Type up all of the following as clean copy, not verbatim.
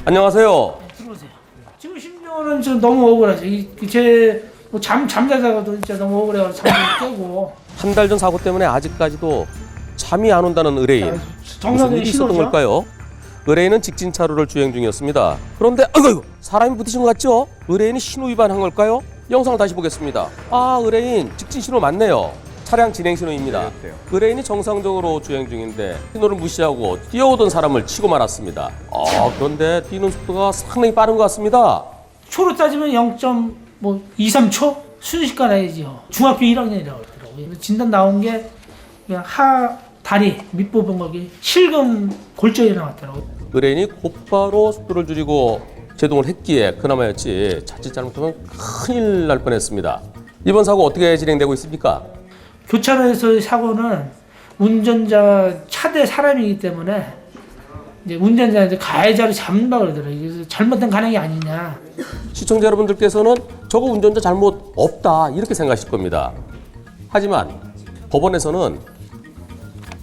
안녕하세요. 들어오세요. 지금 심정은 좀 너무 억울하죠. 제뭐 잠자다가도 진짜 너무 억울해가지고 잠을 깨고. 한 달 전 사고 때문에 아직까지도 잠이 안 온다는 의뢰인. 무슨 일이 있었던 걸까요? 의뢰인은 직진 차로를 주행 중이었습니다. 그런데 아이고 사람이 부딪힌 것 같죠? 의뢰인이 신호 위반한 걸까요? 영상을 다시 보겠습니다. 아, 의뢰인 직진 신호 맞네요. 차량 진행 신호입니다. 의뢰인이 정상적으로 주행 중인데 신호를 무시하고 뛰어오던 사람을 치고 말았습니다. 그런데 뛰는 속도가 상당히 빠른 것 같습니다. 초로 따지면 0.23초? 순식간 아니지요. 중학교 1학년이라고 그러더라고요. 진단 나온 게 그냥 다리 밑부분 거기 실금 골절이 나왔더라고요. 의뢰인이 곧바로 속도를 줄이고 제동을 했기에 그나마였지 자칫 잘못하면 큰일 날 뻔했습니다. 이번 사고 어떻게 진행되고 있습니까? 교차로에서의 사고는 운전자 차대 사람이기 때문에 이제 운전자한테 가해자를 잡는다고 그러더라고요. 그래서 잘못된 간행이 아니냐. 시청자 여러분들께서는 저거 운전자 잘못 없다 이렇게 생각하실 겁니다. 하지만 법원에서는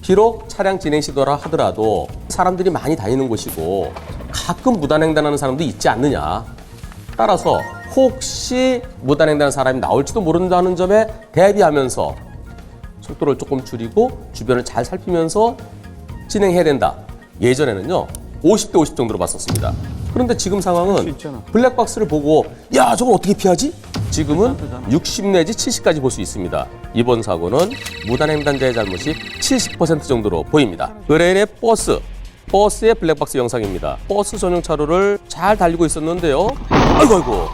비록 차량 진행 시도라 하더라도 사람들이 많이 다니는 곳이고 가끔 무단횡단하는 사람도 있지 않느냐. 따라서 혹시 무단횡단하는 사람이 나올지도 모른다는 점에 대비하면서 속도를 조금 줄이고 주변을 잘 살피면서 진행해야 된다. 예전에는요 50대 50 정도로 봤었습니다. 그런데 지금 상황은 블랙박스를 보고 야 저걸 어떻게 피하지? 지금은 60 내지 70까지 볼 수 있습니다. 이번 사고는 무단횡단자의 잘못이 70% 정도로 보입니다. 의뢰인의 버스의 블랙박스 영상입니다. 버스 전용 차로를 잘 달리고 있었는데요. 아이고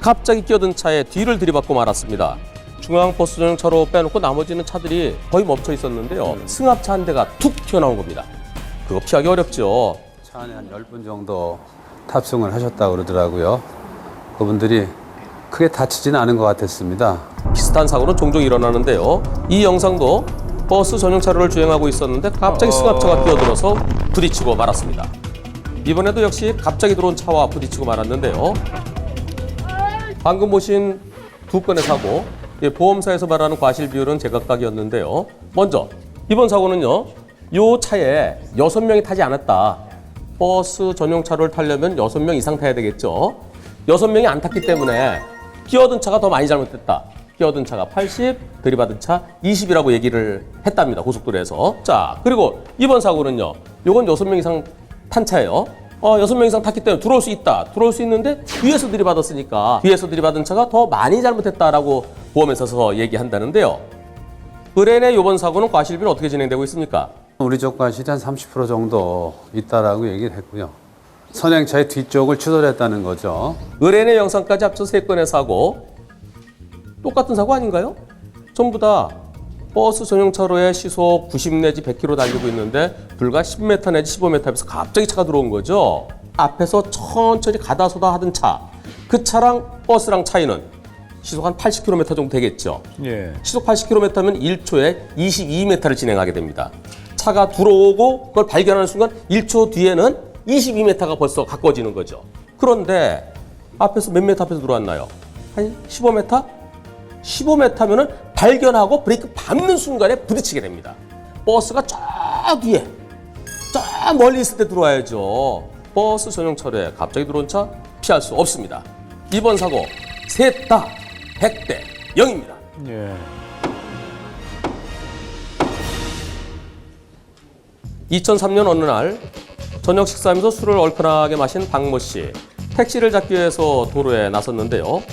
갑자기 끼어든 차에 뒤를 들이받고 말았습니다. 중앙 버스 전용 차로 빼놓고 나머지는 차들이 거의 멈춰 있었는데요. 승합차 한 대가 툭 튀어나온 겁니다. 그거 피하기 어렵죠. 차 안에 한 10분 정도 탑승을 하셨다고 그러더라고요. 그분들이 크게 다치지는 않은 것 같았습니다. 비슷한 사고는 종종 일어나는데요. 이 영상도 버스 전용 차로를 주행하고 있었는데 갑자기 승합차가 끼어들어서 부딪히고 말았습니다. 이번에도 역시 갑자기 들어온 차와 부딪히고 말았는데요. 방금 보신 두 건의 사고, 보험사에서 말하는 과실 비율은 제각각이었는데요. 먼저 이번 사고는요. 이 차에 6명이 타지 않았다. 버스 전용 차로를 타려면 6명 이상 타야 되겠죠. 6명이 안 탔기 때문에 끼어든 차가 더 많이 잘못됐다. 끼어든 차가 80, 들이받은 차 20이라고 얘기를 했답니다. 고속도로에서. 자, 그리고 이번 사고는요. 요건 6명 이상 탄 차예요. 6명 이상 탔기 때문에 들어올 수 있다. 들어올 수 있는데 뒤에서 들이받았으니까 뒤에서 들이받은 차가 더 많이 잘못했다라고 보험회사에서 얘기한다는데요. 의뢰인의 이번 사고는 과실비는 어떻게 진행되고 있습니까? 우리 쪽 과실이 한 30% 정도 있다라고 얘기를 했고요. 선행차의 뒤쪽을 추돌했다는 거죠. 의뢰인의 영상까지 합쳐 3건의 사고. 똑같은 사고 아닌가요? 전부 다 버스 전용 차로에 시속 90 내지 100km 달리고 있는데 불과 10m 내지 15m 앞에서 갑자기 차가 들어온 거죠. 앞에서 천천히 가다서다 하던 차. 그 차랑 버스랑 차이는 시속 한 80km 정도 되겠죠. 예. 시속 80km면 1초에 22m를 진행하게 됩니다. 차가 들어오고 그걸 발견하는 순간 1초 뒤에는 22m가 벌써 가까워지는 거죠. 그런데 앞에서 몇 미터 앞에서 들어왔나요? 한 15m? 15m면은 발견하고 브레이크 밟는 순간에 부딪히게 됩니다. 버스가 저 뒤에, 저 멀리 있을 때 들어와야죠. 버스 전용 차로에 갑자기 들어온 차 피할 수 없습니다. 이번 사고 셋 다 100대 0입니다. 예. 2003년 어느 날 저녁 식사하면서 술을 얼큰하게 마신 박모 씨. 택시를 잡기 위해서 도로에 나섰는데요.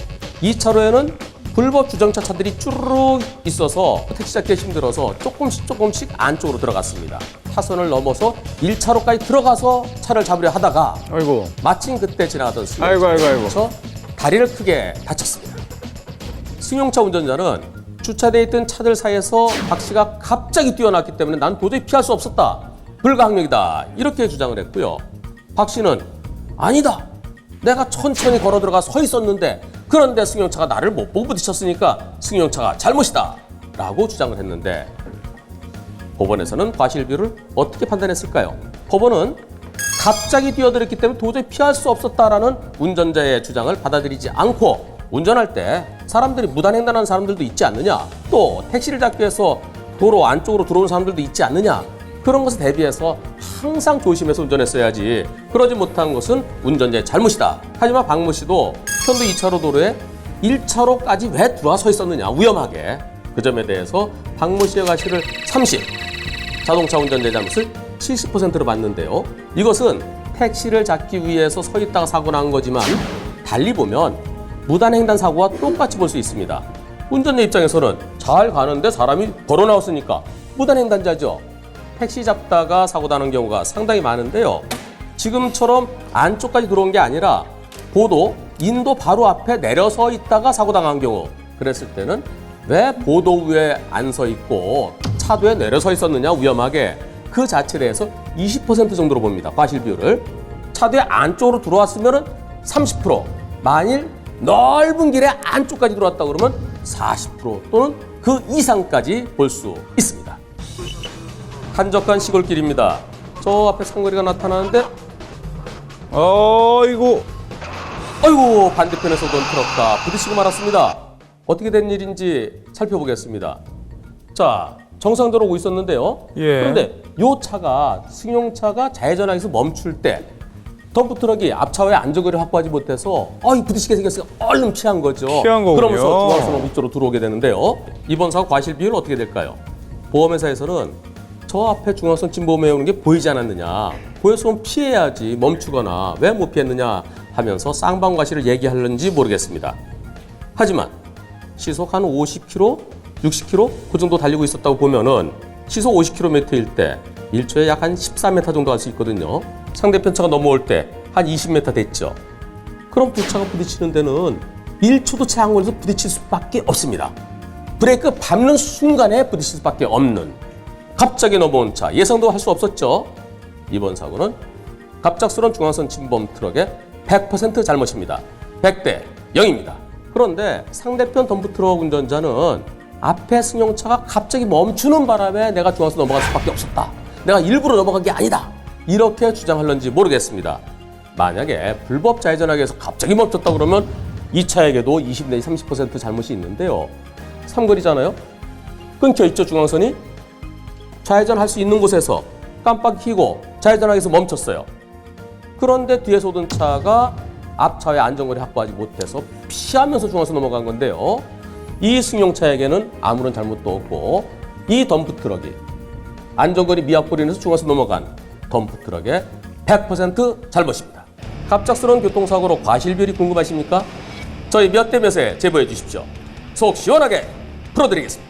이 차로에는 불법 주정차 차들이 쭈르륵 있어서 택시 잡기가 힘들어서 조금씩 안쪽으로 들어갔습니다. 타선을 넘어서 1차로까지 들어가서 차를 잡으려 하다가 아이고. 마침 그때 지나가던 아이고. 승용차에서 다리를 크게 다쳤습니다. 승용차 운전자는 주차되어 있던 차들 사이에서 박 씨가 갑자기 뛰어났기 때문에 난 도저히 피할 수 없었다. 불가항력이다. 이렇게 주장을 했고요. 박 씨는 아니다. 내가 천천히 걸어 들어가 서 있었는데 그런데 승용차가 나를 못 보고 부딪혔으니까 승용차가 잘못이다. 라고 주장을 했는데 법원에서는 과실비율을 어떻게 판단했을까요? 법원은 갑자기 뛰어들었기 때문에 도저히 피할 수 없었다라는 운전자의 주장을 받아들이지 않고 운전할 때 사람들이 무단횡단하는 사람들도 있지 않느냐, 또 택시를 잡기 위해서 도로 안쪽으로 들어오는 사람들도 있지 않느냐, 그런 것에 대비해서 항상 조심해서 운전했어야지. 그러지 못한 것은 운전자의 잘못이다. 하지만 박모 씨도 편도 2차로 도로에 1차로까지 왜 들어와 서 있었느냐, 위험하게. 그 점에 대해서 박모 씨의 과실을 30, 자동차 운전자의 잘못을 70%로 봤는데요. 이것은 택시를 잡기 위해서 서 있다가 사고 난 거지만 달리 보면 무단횡단 사고와 똑같이 볼 수 있습니다. 운전자 입장에서는 잘 가는데 사람이 걸어 나왔으니까 무단횡단자죠. 택시 잡다가 사고 나는 경우가 상당히 많은데요. 지금처럼 안쪽까지 들어온 게 아니라 보도, 인도 바로 앞에 내려서 있다가 사고 당한 경우, 그랬을 때는 왜 보도 위에 안 서 있고 차도에 내려서 있었느냐, 위험하게. 그 자체에 대해서 20% 정도로 봅니다. 과실 비율을. 차도의 안쪽으로 들어왔으면 30%, 만일 넓은 길의 안쪽까지 들어왔다 그러면 40% 또는 그 이상까지 볼 수 있습니다. 한적한 시골길입니다. 저 앞에 상거리가 나타나는데 아이고. 아이고, 반대편에서 온 트럭과 부딪히고 말았습니다. 어떻게 된 일인지 살펴보겠습니다. 자, 정상도로 오고 있었는데요. 예. 그런데 이 차가, 승용차가 좌회전하기에서 멈출 때 덤프트럭이 앞차와의 안전거리를 확보하지 못해서 부딪히게 생겼으니까 얼른 피한 거죠. 피한 거군요. 그러면서 중앙선로 위쪽으로 들어오게 되는데요. 이번 사고 과실 비율은 어떻게 될까요? 보험회사에서는 저 앞에 중앙선 침범해 오는 게 보이지 않았느냐, 보였으면 피해야지 멈추거나 왜 못 피했느냐 하면서 쌍방 과실을 얘기하는지 모르겠습니다. 하지만 시속 한 50km, 60km 그 정도 달리고 있었다고 보면은 시속 50km일 때 1초에 약 한 14m 정도 갈 수 있거든요. 상대편 차가 넘어올 때 한 20m 됐죠. 그럼 두 차가 부딪히는 데는 1초도 채 안 걸려서 부딪힐 수밖에 없습니다. 브레이크 밟는 순간에 부딪힐 수밖에 없는, 갑자기 넘어온 차, 예상도 할 수 없었죠. 이번 사고는 갑작스러운 중앙선 침범 트럭의 100% 잘못입니다. 100대 0입니다. 그런데 상대편 덤프트럭 운전자는 앞에 승용차가 갑자기 멈추는 바람에 내가 중앙선 넘어갈 수밖에 없었다, 내가 일부러 넘어간 게 아니다, 이렇게 주장할런지 모르겠습니다. 만약에 불법 좌회전하기 위해서 갑자기 멈췄다 그러면 이 차에게도 20 내지 30% 잘못이 있는데요. 삼거리잖아요. 끊겨 있죠, 중앙선이. 좌회전할 수 있는 곳에서 깜빡 켜고 좌회전하기 위해서 멈췄어요. 그런데 뒤에서 오던 차가 앞차의 안전거리 확보하지 못해서 피하면서 중앙선 넘어간 건데요. 이 승용차에게는 아무런 잘못도 없고 이 덤프트럭이 안전거리 미확보로 인해서 중앙선 넘어간 덤프트럭의 100% 잘못입니다. 갑작스러운 교통사고로 과실비율이 궁금하십니까? 저희 몇 대 몇에 제보해 주십시오. 속 시원하게 풀어드리겠습니다.